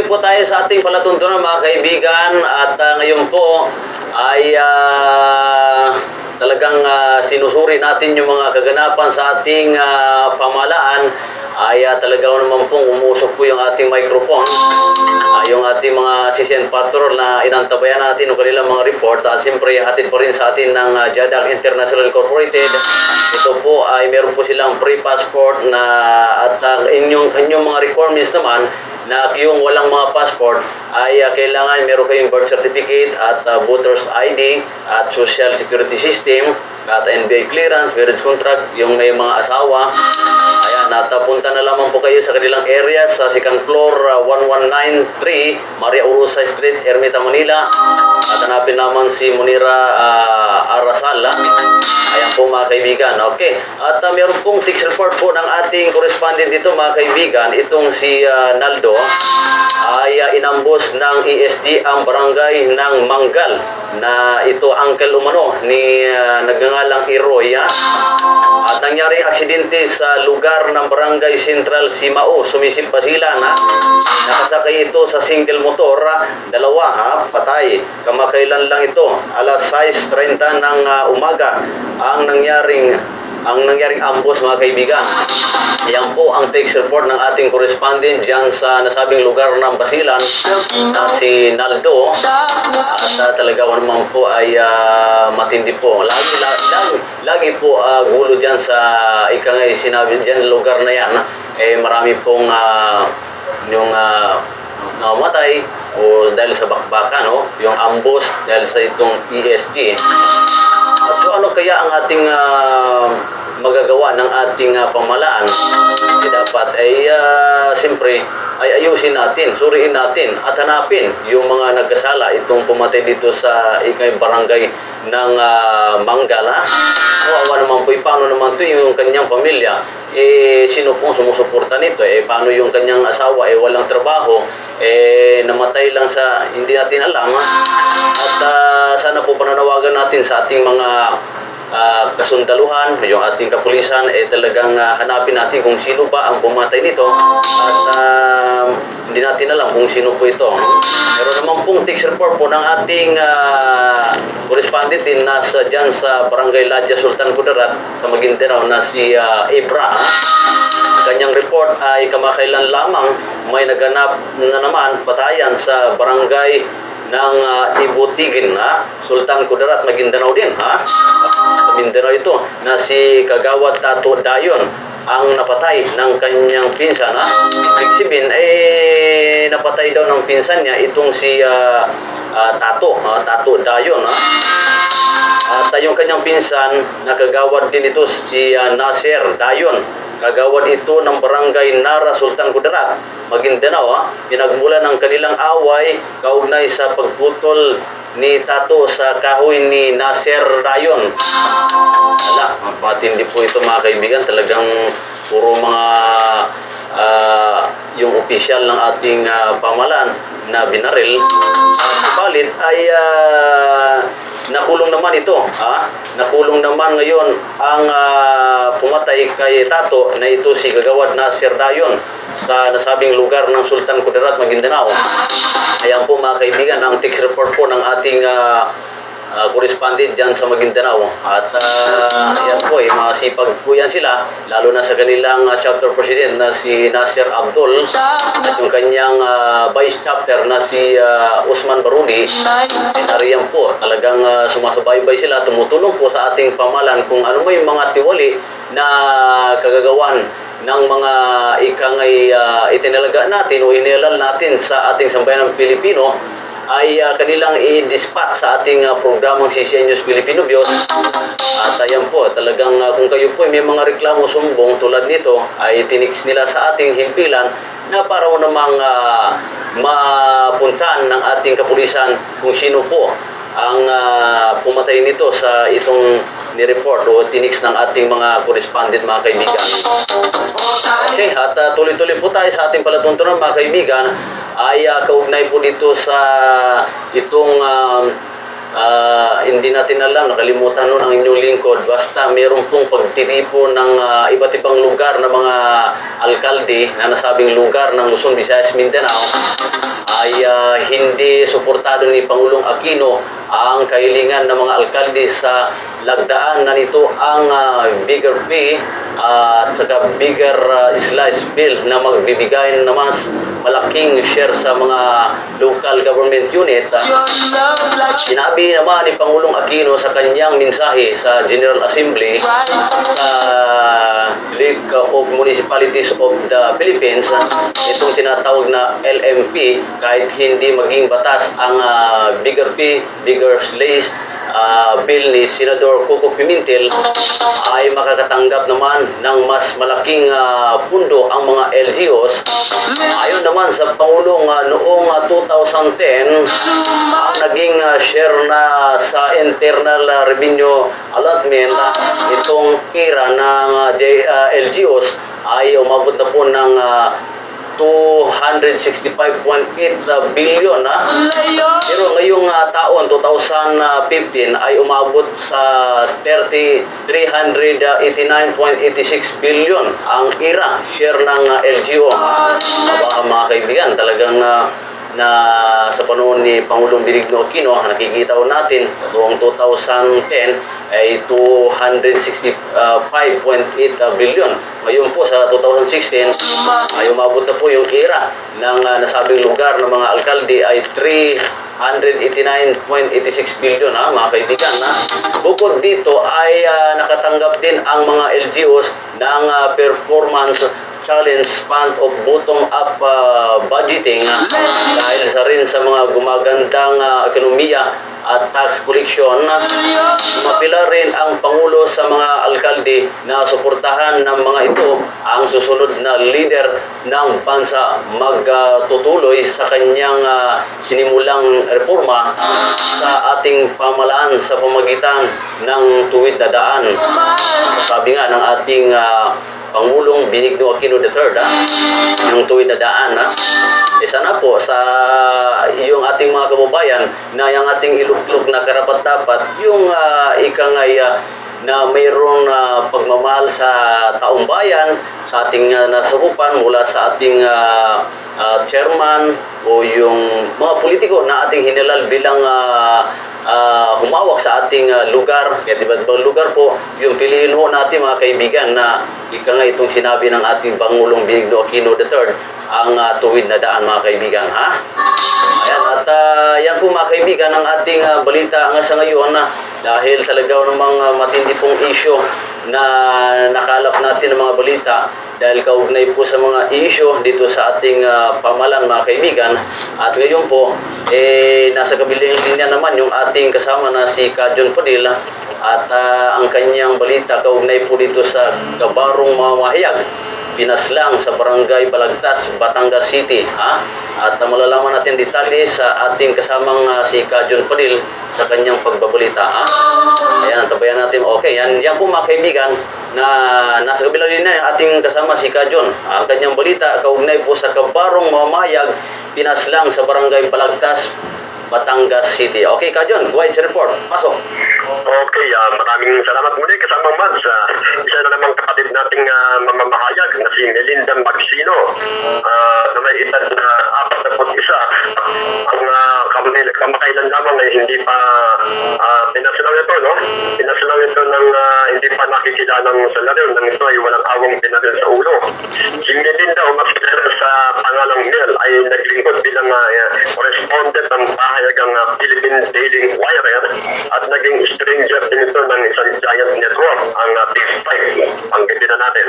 po tayo sa ating palatuntunan mga kaibigan at ngayon po ay talagang sinusuri natin yung mga kaganapan sa ating pamahalaan ay talaga naman pong umusok po yung ating microphone, yung ating mga CCN patrol na inantabayan natin ng kanilang mga report at siyempre hatid po rin sa atin ng JADAC International Incorporated. Ito po ay meron po silang free passport na at inyong mga requirements naman na yung walang mga passport ay kailangan meron kayong birth certificate at voter's ID at social security system at NBI clearance, marriage contract, yung may mga asawa. Ayan, natapunta na lamang po kayo sa kanilang area sa second floor 1193 Maria Urusa Street, Ermita, Manila. At hanapin naman si Munira Arasala. Ayan po mga kaibigan. Okay. At meron pong text report po ng ating correspondent dito mga kaibigan. Itong si Naldo ay inambos ng ESG ang barangay ng Manggal na ito uncle umano ni nagngangalang Iroya. At nangyaring aksidente sa lugar ng barangay Central Simao. Sumisip pa sila na nakasakay ito sa single motor, dalawa patay. Kamakailan lang ito, alas 6:30 ng umaga ang nangyaring ambos mga kaibigan. Yan po ang text report ng ating correspondent dyan sa nasabing lugar ng Basilan na si Naldo. At talaga naman po ay matindi po. Lagi po gulo dyan sa ikangay sinabi dyan lugar na yan. Marami pong yung namatay o dahil sa bakbakan, yung ambos dahil sa itong ESG. At so ano kaya ang ating magagawa ng ating pamahalaan? Dapat ay siyempre ay ayusin natin, suriin natin at hanapin yung mga nagkasala itong pumatay dito sa ikay barangay ng Manggala. Awa naman po, paano naman to yung kanyang pamilya? Sino pong sumusuporta nito? Paano yung kanyang asawa? Walang trabaho. Namatay lang sa hindi natin alam. At sana po pananawagan natin sa ating mga kasundaluhan, yung ating kapulisan, talagang hanapin natin kung sino ba ang pumatay nito at hindi natin alam kung sino po ito. Pero naman pong text report po ng ating correspondent din nasa dyan sa Barangay Ladya, Sultan Kudarat sa Maguindanao na si Ebra. Kanyang report ay kamakailan lamang may naganap na naman patayan sa barangay ng Ibutigin, Sultan Kudarat, Maguindanao din, Maguindanao ito, na si Kagawad Tato Dayon ang napatay ng kanyang pinsan. Ibig sabihin, napatay daw ng pinsan niya itong si Tato Dayon. At yung kanyang pinsan, nakagawad din ito si Nasir Dayon. Kagawad ito ng barangay Nara, Sultan Kudarat, Maguindanao. Pinagmulan ng kanilang away kaugnay sa pagputol ni Tato sa kahoy ni Nasir Dayon. Matindi po ito mga kaibigan. Talagang puro mga yung opisyal ng ating pamahalaan na binaril. Subalit ay nakulong naman ito. Nakulong naman ngayon ang pumatay kay Tato na ito si Kagawad Nasir Dayon sa nasabing lugar ng Sultan Kudarat, Maguindanao. Ayan po mga kaibigan ang text report po ng ating correspondent dyan sa Maguindanao. At yan po, masipag po yan sila, lalo na sa kanilang chapter president na si Nasir Abdul at yung kanyang vice chapter na si Usman Baruni. Sinariyan po, talagang sumasubaybay sila, tumutulong po sa ating pamahalaan kung ano may mga tiwali na kagagawan ng mga ikangay itinalaga natin o inilal natin sa ating sambayanang Pilipino ay kanilang i-dispatch sa ating programang CCN News Filipino News. At ayan po, talagang kung kayo po may mga reklamo sumbong tulad nito, ay tinix nila sa ating himpilan na para namang mapuntahan ng ating kapulisan kung sino po ang pumatay nito sa itong ni-report o tinix ng ating mga correspondent mga kaibigan. Okay, at tuloy-tuloy po tayo sa ating palatuntunan mga kaibigan ay kaugnay po dito sa itong hindi natin alam, nakalimutan nun ang inyong lingkod. Basta mayroon pong pagtitipon ng iba't ibang lugar na mga alkalde na nasabing lugar ng Luzon, Visayas, Mindanao ay hindi suportado ni Pangulong Aquino ang kahilingan ng mga alkalde sa lagdaan na nito ang bigger fee at saka bigger slice bill na magbibigay na mas malaking share sa mga local government unit. Sinabi naman ni Pangulong Aquino sa kanyang mensahe sa General Assembly sa League of Municipalities of the Philippines, itong tinatawag na LMP, kahit hindi maging batas ang bigger fee, bigger slice bill ni Senador Coco Pimentel, ay makakatanggap naman ng mas malaking pundo ang mga LGUs. Ayon naman sa Pangulong noong 2010, ang naging share na sa Internal Revenue Allotment itong era ng LGUs ay umabot na po ng 265.8 billion. Pero ngayong taon, 2015, ay umabot sa 389.86 billion ang IRA, share ng LGU. Mga kaibigan, talagang na sa panahon ni Pangulong Benigno Aquino, nakikita ko natin noong 2010 ay 265.8 billion. Ngayon po sa 2016 ay umabot na po yung era ng nasabing lugar ng mga alkalde ay 389.86 billion, mga kaibigan. Bukod dito ay nakatanggap din ang mga LGUs ng performance challenge fund of bottom-up budgeting dahil rin sa mga gumagandang ekonomiya at tax collection. Mapila rin ang Pangulo sa mga alkalde na suportahan ng mga ito ang susunod na leader ng bansa magtutuloy sa kanyang sinimulang reforma sa ating pamahalaan sa pamagitan ng tuwid na daan. Sabi nga ng ating Pangulong Benigno Aquino III, ng tuwid na daan. Sana po sa yung ating mga kababayan na yung ating iluklok na karapat-dapat, yung ikangay na mayroong pagmamahal sa taong bayan, sa ating nasakupan mula sa ating chairman o yung mga politiko na ating hinilal bilang humawak sa ating lugar. Kaya diba lugar po, yung piliin ho natin mga kaibigan na ika nga itong sinabi ng ating Pangulong Benigno Aquino III, ang tuwid na daan mga kaibigan. Ayan, at yan po mga kaibigan ang ating balita nga sa ngayon dahil talaga namang matindi pong issue na nakalap natin ng mga balita dahil kaugnay po sa mga issue dito sa ating pamahalaan mga kaibigan. At ngayon po, nasa kabilang linya naman yung ating kasama na si Kajon Padilla at ang kanyang balita kaugnay po dito sa Kabarong Mamahayag, pinaslang sa Barangay Balagtas, Batangas City. At malalaman natin detalye sa ating kasamang si Kajon Padilla sa kanyang pagbabalita. Ayan, tabayan natin. Okay, yan po mga kaibigan na nasa kabilang linya yung ating kasama si Kajon. Ang kanyang balita kaugnay po sa Kabarong Mamahayag, pinaslang sa Barangay Balagtas, Batangas City. Okay, Kajon, go ahead sa report. Pasok. Okay, maraming salamat muli kasama Mads. Isa na namang kapatid nating mamamahayag na si Melinda Magsino na may edad na 41. Ang kamakailan lamang ay hindi pa pinaslang ito, no? Pinaslang ito ng hindi pa nakikilalang salaryo nang ito ay walang awang pinaril sa ulo. Si Melinda o mas kilala sa pangalang Mel ay naglingkod bilang correspondent ng pahayagang Philippine Daily Wire at naging stranger din ito ng isang giant network, ang Big Five, ang na natin.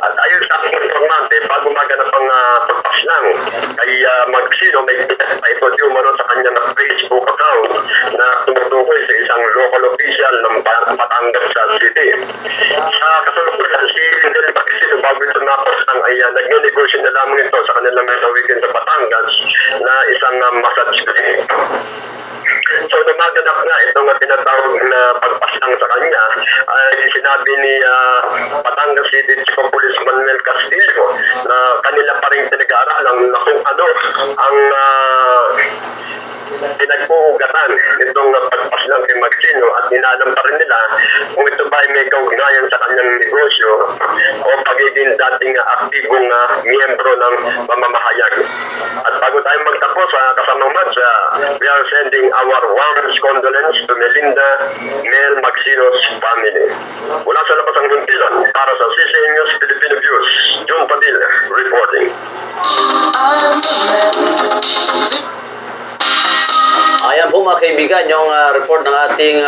At ayon sa aking informante, bago maganap ang pagpaslang kay Magsino, may pinag pa ito di umano sa kanyang Facebook account na tumutukoy sa isang local official ng Batangas City. Sa kasalukuyan, si Mel Magsino, bago ito napaslang ay nag-negosyo na lamang ito sa kanilang weekend sa Batangas na isang massage clinic. So, lumaganap nga itong tinatawag na pagpaslang sa kanya ay sinabi ni Batangas City Chief of Police Manuel Castillo na kanila pa rin pinag-aaralan na kung ano ang pinagpuugat nakaraan nitong pagpas lang kay Magsino at inalam pa rin nila kung ito ba ay may kaugnayan sa kanyang negosyo o pagiging dating aktibong miyembro ng mamamahayag. At bago tayo magtapos, kasamang Mads, we are sending our warmest condolence to Melinda Mel Magsino's family. Mula sa labas ang Hintilan, para sa CCN News Filipino Views, June Padil reporting. Ayan po mga kaibigan, yung report ng ating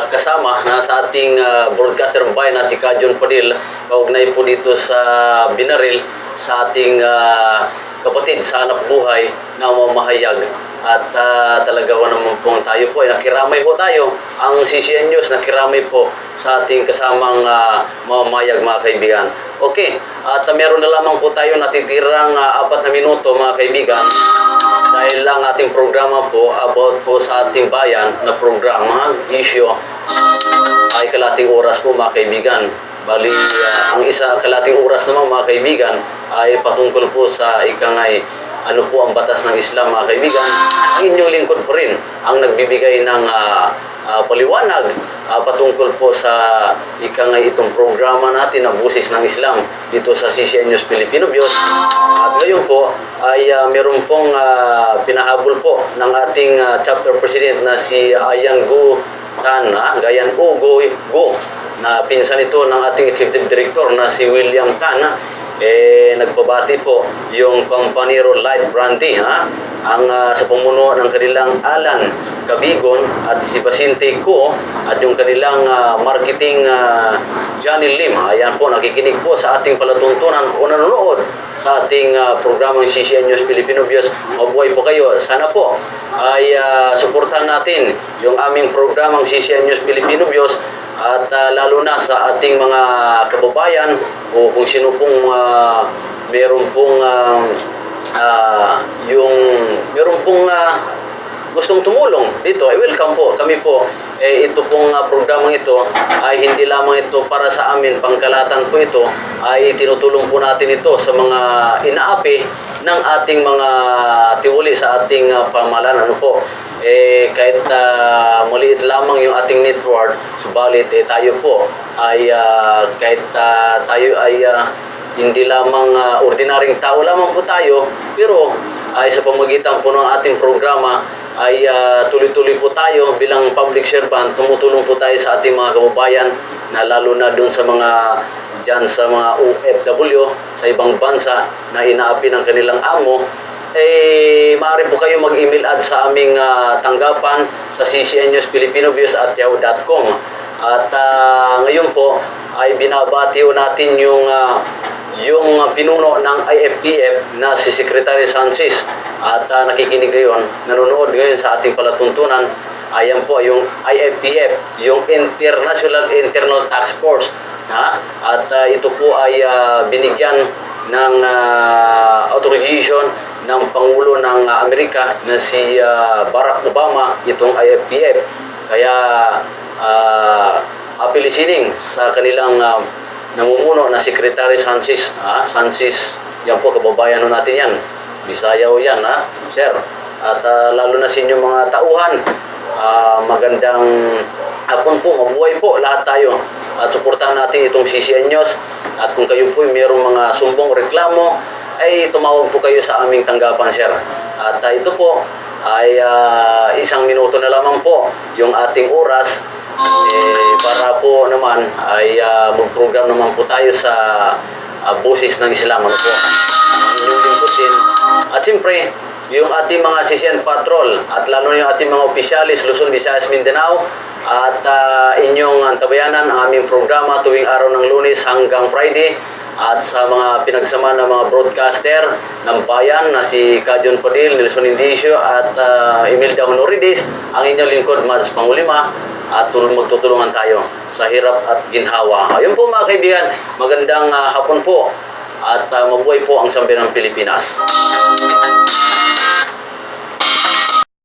kasama na sa ating broadcaster bayan na si Kajon Padil, kaugnay po dito sa binaril sa ating kapatid sa hanap buhay na mamahayag. At talaga naman po tayo po ay nakiramay po tayo. Ang CCN News nakiramay po sa ating kasamang mamahayag mga kaibigan. Okay, at meron na lamang po tayo natitirang 4 na minuto mga kaibigan. Dahil lang ating programa po about po sa ating bayan na programa, issue, ay kalating oras po mga kaibigan. Bali, ang kalating oras naman mga kaibigan ay patungkol po sa ikangay ano po ang batas ng Islam mga kaibigan. Ang inyong lingkod po rin ang nagbibigay ng paliwanag patungkol po sa ikangay itong programa natin na Busis ng Islam dito sa CCN News Filipino Views. At ngayon po ay meron pong pinahabol po ng ating chapter president na si Ayan Go Tan, Gayan Go na pinsan ito ng ating executive director na si William Tan. Nagpabati po yung Companero Light Brandy ang sa pumuno ng kanilang Alan Cabigon at si Basinte Ko at yung kanilang marketing Johnny Lim. Ayan po, nakikinig po sa ating palatuntunan o nanonood sa ating programang CCN News Filipino Views. Mabuhay po kayo. Sana po ay suportahan natin yung aming programang CCN News Filipino Views. At lalo na sa ating mga kababayan o kung sino pong meron pong gustong tumulong dito, ay welcome po. Kami po, ito pong programang ito ay hindi lamang ito para sa amin, pangkalatan po ito, ay tinutulong po natin ito sa mga inaapi ng ating mga tiwali sa ating pamahalaan. Ano po? Kahit maliit lamang yung ating network, subalit tayo po ay kahit tayo ay hindi lamang ordinaryong tao lamang po tayo, pero ay sa pamagitan po ng ating programa ay tuloy-tuloy po tayo bilang public servant. Tumutulong po tayo sa ating mga kababayan na lalo na doon sa mga dyan sa mga OFW sa ibang bansa na inaapi ng kanilang amo. Maaari po kayo mag-email ad sa aming tanggapan sa ccnewsfilipinoviewс@yahoo.com. At ngayon po ay binabati natin yung pinuno ng IFTF na si Secretary Sanchez at nakikinig ngayon, nanonood ngayon sa ating palatuntunan. Ayan po yung IFTF, yung International Task Force. At ito po ay binigyan ng authorization ng Pangulo ng Amerika na si Barack Obama, itong IFTF. Kaya apelisining sa kanilang namumuno na Secretary Sanchez. Sanchez, yan po, kababayan natin yan. Bisaya o yan, sir. At lalo na sa inyong mga tauhan, magandang hapon po, mabuhay po lahat tayo. At suportahan natin itong CCN News. At kung kayo po mayroong mga sumbong reklamo, ay tumawag po kayo sa aming tanggapan, sir. At ito po ay 1 minuto na lamang po yung ating oras para po naman ay mag-program naman po tayo sa Busis ng Islam. Ano po? Ang inyong lingkod din. At siyempre, yung ating mga CCN Patrol at lalo na yung ating mga opisyalis Luzon, Visayas, Mindanao at inyong antabayanan ang aming programa tuwing araw ng Lunes hanggang Friday. At sa mga pinagsama ng mga broadcaster ng bayan na si Kajon Padil, Nelson Indicio at Imelda Honorides, ang inyong lingkod, Mads Pangulima, at magtutulungan tayo sa hirap at ginhawa. Ayun po mga kaibigan, magandang hapon po at mabuhay po ang sambayanang Pilipinas.